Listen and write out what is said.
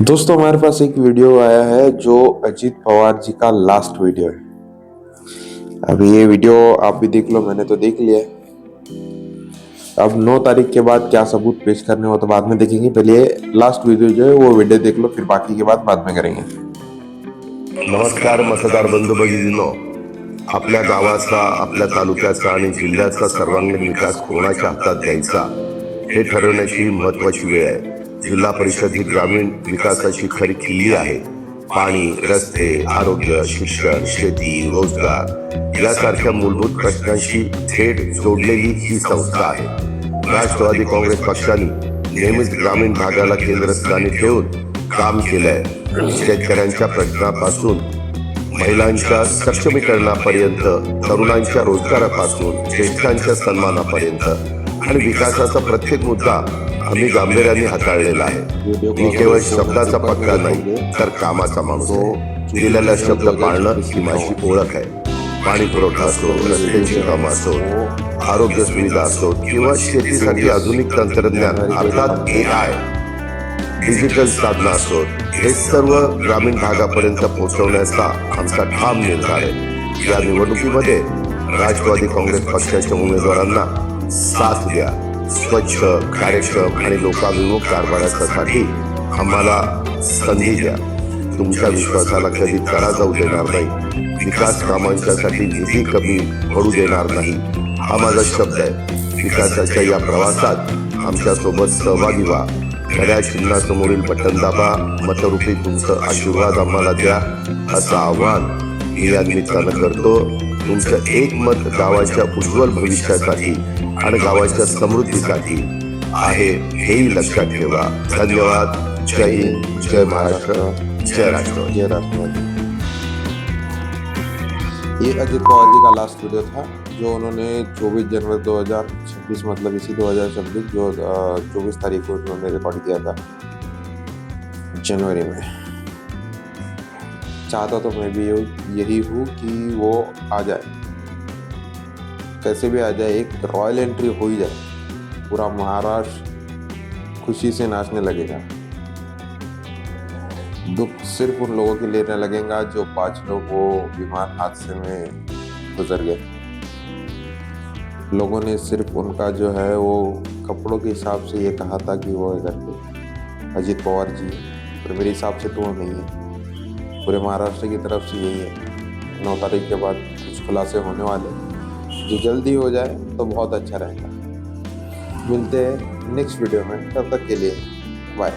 दोस्तों हमारे पास एक वीडियो आया है जो अजीत पवार जी का लास्ट वीडियो है। अभी ये वीडियो आप भी देख लो, मैंने तो देख लिया है। अब 9 तारीख के बाद क्या सबूत पेश करने हो तो बाद में देखेंगे। पहले लास्ट वीडियो जो है वो वीडियो देख लो, फिर बाकी की बात बाद में करेंगे। नमस्कार मतदार बंधू भगिनींनो, आपल्या गावाचा, आपल्या तालुक्याचा आणि जिल्ह्याचा सर्वांगीण विकास कोणाच्या हातात द्यायचा हे ठरवण्याची महत्त्वाची वेळ आहे। जिल्हा परिषद ही ग्रामीण विकासाची खरी किल्ली आहे। पाणी, रस्ते, आरोग्य, शिक्षण, शेती, रोजगार यासारख्या मूलभूत प्रश्नांशी थेट जोडलेली ही संस्था आहे। राष्ट्रवादी काँग्रेस पक्षाने नेहमीच ग्रामीण भागाला केंद्रस्थानी ठेवून काम केलंय। शेतकऱ्यांच्या प्रश्नापासून महिलांच्या सक्षमीकरणापर्यंत, तरुणांच्या रोजगारापासून ज्येष्ठांच्या सन्मानापर्यंत आणि विकासाचा प्रत्येक मुद्दा आम्ही गांभीर्याने हाताळलेला आहे। मी केवळ शब्दाचा पक्का नाही तर कामाचा माणूस आहे। दिलेला शब्द पाळणं ही माझी ओळख आहे। पाणी पुरवठा असो, रस्त्यांची कामं असो, आरोग्य सुविधा असो किंवा शेतीसाठी आधुनिक तंत्रज्ञान अर्थात AI, डिजिटल साधना असो, हे सर्व ग्रामीण भागापर्यंत पोहोचवण्याचा आमचा ठाम निर्धार आहे। या निवडणुकीमध्ये राष्ट्रवादी काँग्रेस पक्षाच्या उमेदवारांना साथ द्या। स्वच्छ, कार्यक्षम आणि लोकाभिमुख कारभारासाठी आम्हाला संधी द्या। तुमच्या विश्वासाला कधी तडा जाऊ देणार नाही। विकास कामांच्यासाठी निधी कमी पडू देणार नाही, हा माझा शब्द आहे। विकासाच्या या प्रवासात आमच्यासोबत सहभागी व्हा। घड्याळ चिन्हासमोरील बटन दाबा, मतरूपी तुमचं आशीर्वाद आम्हाला द्या, असं आव्हान मी या निमित्तानं करतो। तुमचं एक मत गावाच्या उज्ज्वल भविष्यासाठी आणि गावाच्या समृद्धीसाठी आहे, हेही लक्षात ठेवा। धन्यवाद। जय हिंद, जय महाराष्ट्र, जय राष्ट्रवादी। जय राष्ट्रवादी। ये अजीत पवार जी का लास्ट वीडियो था जो उन्होंने 24 जनवरी 2026 मतलब इसी 2026 जो 24 तारीख को उन्होंने रिकॉर्ड किया था जनवरी में। चाहता तो मैं भी यही हूँ कि वो आ जाए, कैसे भी आ जाए, एक रॉयल एंट्री हो ही जाए, पूरा महाराष्ट्र खुशी से नाचने लगेगा। दुख सिर्फ उन लोगों के लिए लगेगा जो 5 लोग वो विमान हादसे में गुजर गए। लोगों ने सिर्फ उनका जो है वो कपड़ों के हिसाब से ये कहा था कि वो करके अजीत पवार जी, पर मेरे हिसाब से तो वो नहीं है। पूरे महाराष्ट्र की तरफ से यही है। 9 तारीख के बाद कुछ खुलासे होने वाले, जो जल्दी हो जाए तो बहुत अच्छा रहेगा। मिलते हैं नेक्स्ट वीडियो में, तब तक के लिए बाय।